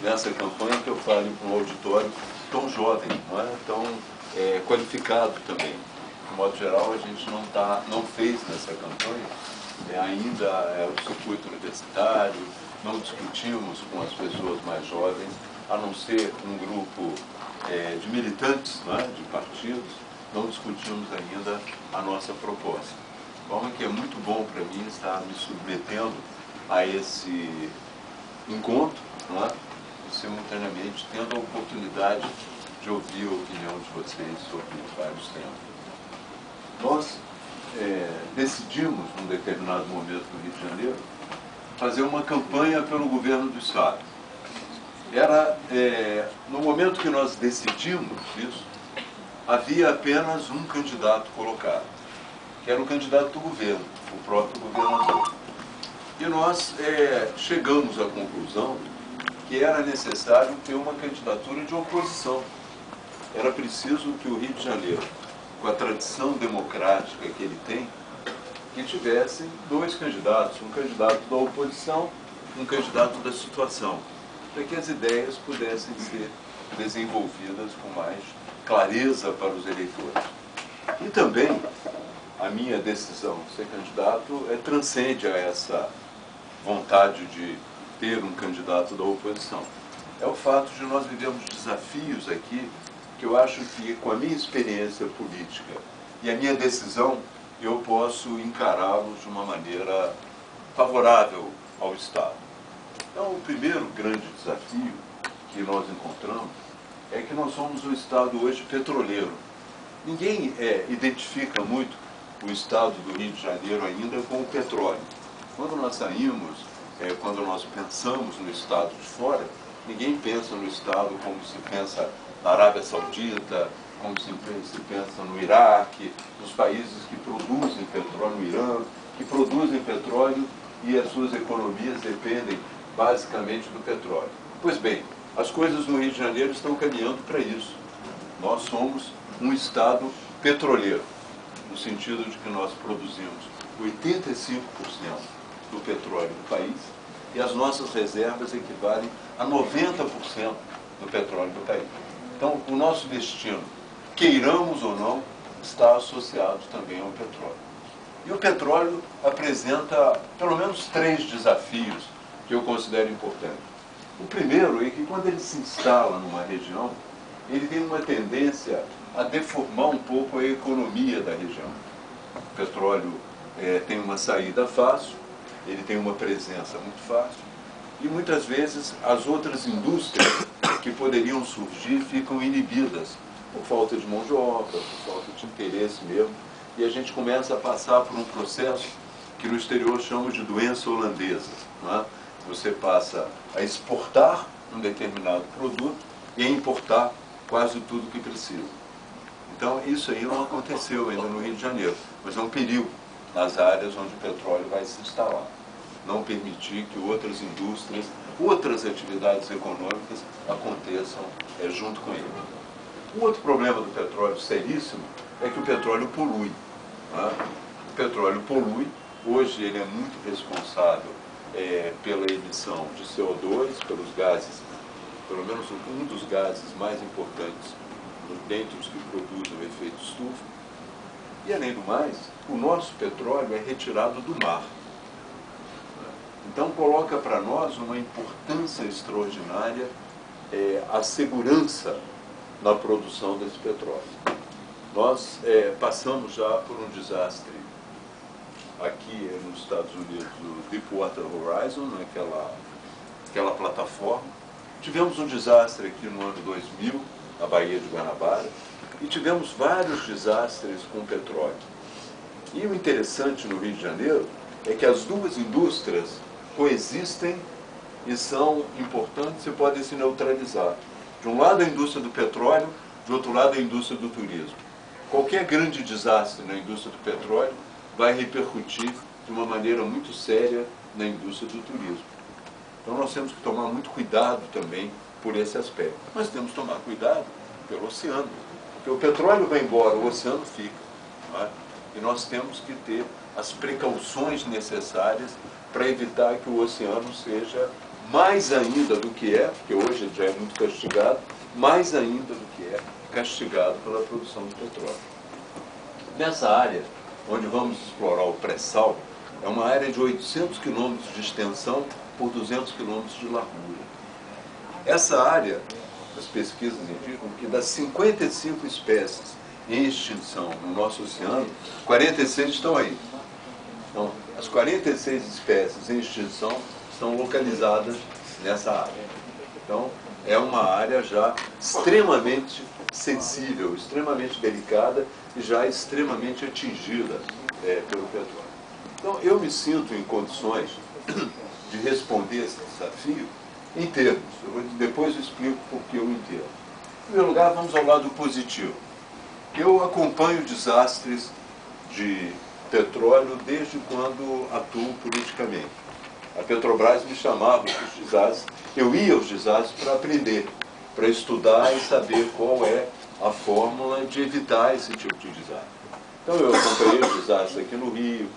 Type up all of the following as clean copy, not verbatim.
nessa campanha que eu fale para um auditório tão jovem, não é? Tão qualificado também. De modo geral, a gente não fez nessa campanha ainda o circuito universitário, não discutimos com as pessoas mais jovens, a não ser um grupo de militantes, não é? De partidos, não discutimos ainda a nossa proposta. De forma que é muito bom para mim estar me submetendo a esse encontro, não é? E simultaneamente tendo a oportunidade de ouvir a opinião de vocês sobre vários temas. Nós decidimos, num determinado momento no Rio de Janeiro, fazer uma campanha pelo governo do Estado. No momento que nós decidimos isso, havia apenas um candidato colocado, que era o candidato do governo, o próprio governador. E nós chegamos à conclusão que era necessário ter uma candidatura de oposição. Era preciso que o Rio de Janeiro, com a tradição democrática que ele tem, que tivesse dois candidatos, um candidato da oposição, um candidato da situação, para que as ideias pudessem ser desenvolvidas com mais clareza para os eleitores. E também a minha decisão de ser candidato transcende a essa vontade de ter um candidato da oposição. É o fato de nós vivemos desafios aqui que eu acho que, com a minha experiência política e a minha decisão, eu posso encará-los de uma maneira favorável ao Estado. Então, o primeiro grande desafio que nós encontramos é que nós somos um Estado hoje petroleiro. Ninguém identifica muito o Estado do Rio de Janeiro ainda com o petróleo. Quando nós saímos, quando nós pensamos no Estado de fora, ninguém pensa no Estado como se pensa na Arábia Saudita, como se pensa no Iraque, nos países que produzem petróleo, no Irã, que produzem petróleo e as suas economias dependem basicamente do petróleo. Pois bem, as coisas no Rio de Janeiro estão caminhando para isso. Nós somos um Estado petroleiro, no sentido de que nós produzimos 85% do petróleo do país e as nossas reservas equivalem a 90% do petróleo do país. Então, o nosso destino, queiramos ou não, está associado também ao petróleo. E o petróleo apresenta pelo menos 3 desafios que eu considero importantes. O primeiro é que, quando ele se instala numa região, ele tem uma tendência a deformar um pouco a economia da região. O petróleo tem uma saída fácil, ele tem uma presença muito fácil, e muitas vezes as outras indústrias que poderiam surgir ficam inibidas por falta de mão de obra, por falta de interesse mesmo, e a gente começa a passar por um processo que no exterior chamamos de doença holandesa, não é? Você passa a exportar um determinado produto e a importar quase tudo que precisa. Então, isso aí não aconteceu ainda no Rio de Janeiro, mas é um perigo nas áreas onde o petróleo vai se instalar. Não permitir que outras indústrias, outras atividades econômicas aconteçam junto com ele. Um outro problema do petróleo seríssimo é que o petróleo polui. Né? O petróleo polui, hoje ele é muito responsável pela emissão de CO2, pelos gases, pelo menos um dos gases mais importantes dentre os que produzem o efeito estufa. E, além do mais, o nosso petróleo é retirado do mar. Então, coloca para nós uma importância extraordinária a segurança na produção desse petróleo. Nós passamos já por um desastre aqui nos Estados Unidos, do Deepwater Horizon, aquela plataforma. Tivemos um desastre aqui no ano 2000, na Baía de Guanabara, e tivemos vários desastres com petróleo. E o interessante no Rio de Janeiro é que as duas indústrias coexistem e são importantes e podem se neutralizar. De um lado a indústria do petróleo, de outro lado a indústria do turismo. Qualquer grande desastre na indústria do petróleo vai repercutir de uma maneira muito séria na indústria do turismo. Então nós temos que tomar muito cuidado também por esse aspecto. Mas temos que tomar cuidado pelo oceano, porque o petróleo vai embora, o oceano fica. Não é? E nós temos que ter as precauções necessárias para evitar que o oceano seja mais ainda do que é, porque hoje ele já é muito castigado, mais ainda do que é castigado pela produção de petróleo. Nessa área, onde vamos explorar o pré-sal, é uma área de 800 quilômetros de extensão por 200 quilômetros de largura. Essa área, as pesquisas indicam que das 55 espécies em extinção no nosso oceano, 46 estão aí. Então, as 46 espécies em extinção estão localizadas nessa área. Então, é uma área já extremamente sensível, extremamente delicada e já extremamente atingida pelo petróleo. Então, eu me sinto em condições de responder esse desafio em termos. Depois eu explico por que eu entendo. Em primeiro lugar, vamos ao lado positivo. Eu acompanho desastres de petróleo desde quando atuo politicamente. A Petrobras me chamava para os desastres, eu ia aos desastres para aprender, para estudar e saber qual é a fórmula de evitar esse tipo de desastre. Então eu acompanhei os desastres aqui no Rio,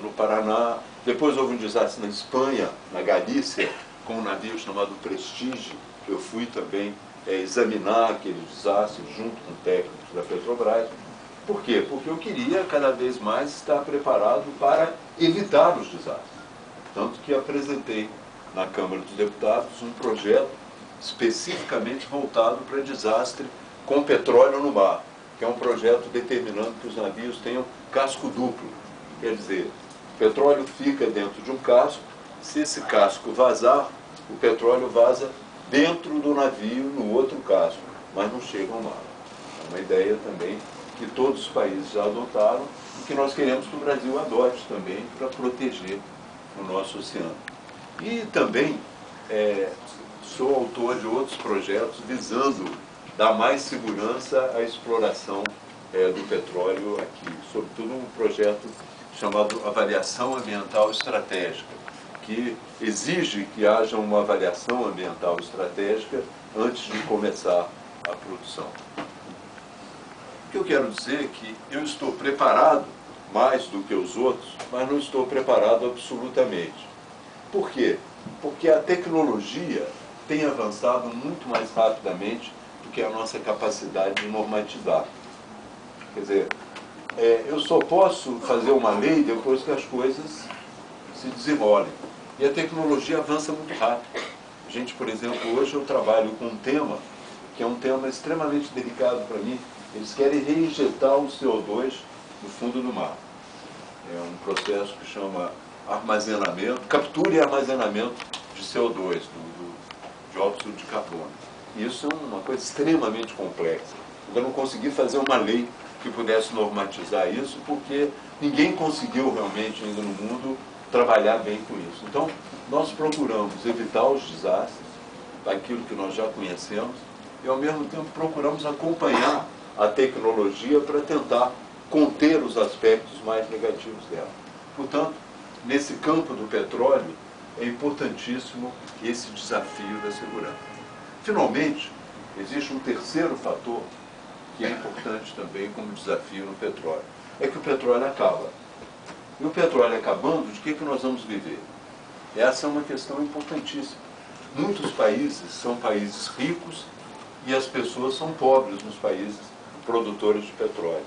no Paraná, depois houve um desastre na Espanha, na Galícia, com um navio chamado Prestige. Eu fui também examinar aquele desastre junto com técnicos da Petrobras. Por quê? Porque eu queria cada vez mais estar preparado para evitar os desastres. Tanto que apresentei na Câmara dos Deputados um projeto especificamente voltado para desastre com petróleo no mar, que é um projeto determinando que os navios tenham casco duplo. Quer dizer, o petróleo fica dentro de um casco, se esse casco vazar, o petróleo vaza dentro do navio, no outro casco, mas não chega ao mar. É uma ideia também que todos os países já adotaram e que nós queremos que o Brasil adote também para proteger o nosso oceano. E também sou autor de outros projetos visando dar mais segurança à exploração do petróleo aqui, sobretudo um projeto chamado Avaliação Ambiental Estratégica, que exige que haja uma avaliação ambiental estratégica antes de começar a produção. O que eu quero dizer é que eu estou preparado mais do que os outros, mas não estou preparado absolutamente. Por quê? Porque a tecnologia tem avançado muito mais rapidamente do que a nossa capacidade de normatizar. Quer dizer, eu só posso fazer uma lei depois que as coisas se desenrolem. E a tecnologia avança muito rápido. A gente, por exemplo, hoje eu trabalho com um tema, que é um tema extremamente delicado para mim. Eles querem reinjetar o CO2 no fundo do mar. É um processo que chama armazenamento, captura e armazenamento de CO2, de óxido de carbono. E isso é uma coisa extremamente complexa. Eu não consegui fazer uma lei que pudesse normatizar isso, porque ninguém conseguiu realmente ainda no mundo trabalhar bem com isso. Então, nós procuramos evitar os desastres, daquilo que nós já conhecemos, e ao mesmo tempo procuramos acompanhar a tecnologia para tentar conter os aspectos mais negativos dela. Portanto, nesse campo do petróleo, é importantíssimo esse desafio da segurança. Finalmente, existe um terceiro fator que é importante também como desafio no petróleo. É que o petróleo acaba. E o petróleo acabando, de que nós vamos viver? Essa é uma questão importantíssima. Muitos países são países ricos e as pessoas são pobres nos países produtores de petróleo.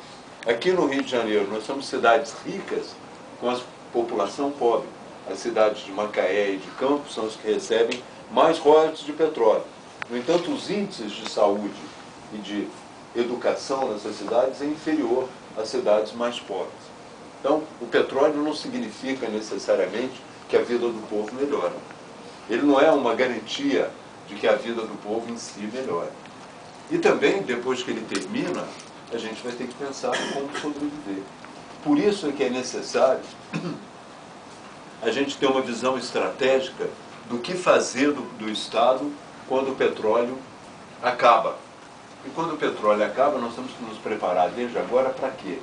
Aqui no Rio de Janeiro, nós somos cidades ricas com a população pobre. As cidades de Macaé e de Campos são as que recebem mais royalties de petróleo. No entanto, os índices de saúde e de educação nessas cidades é inferior às cidades mais pobres. Então, o petróleo não significa necessariamente que a vida do povo melhora. Ele não é uma garantia de que a vida do povo em si melhore. E também, depois que ele termina, a gente vai ter que pensar como sobreviver. Por isso é que é necessário a gente ter uma visão estratégica do que fazer do Estado quando o petróleo acaba. E quando o petróleo acaba, nós temos que nos preparar desde agora para quê?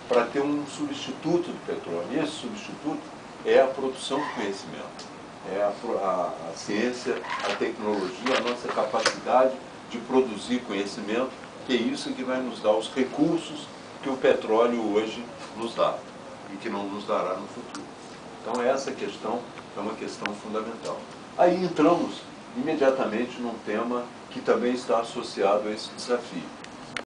Para ter um substituto do petróleo. E esse substituto é a produção de conhecimento. É a ciência, a tecnologia, a nossa capacidade de produzir conhecimento, que é isso que vai nos dar os recursos que o petróleo hoje nos dá e que não nos dará no futuro. Então essa questão é uma questão fundamental. Aí entramos imediatamente num tema que também está associado a esse desafio.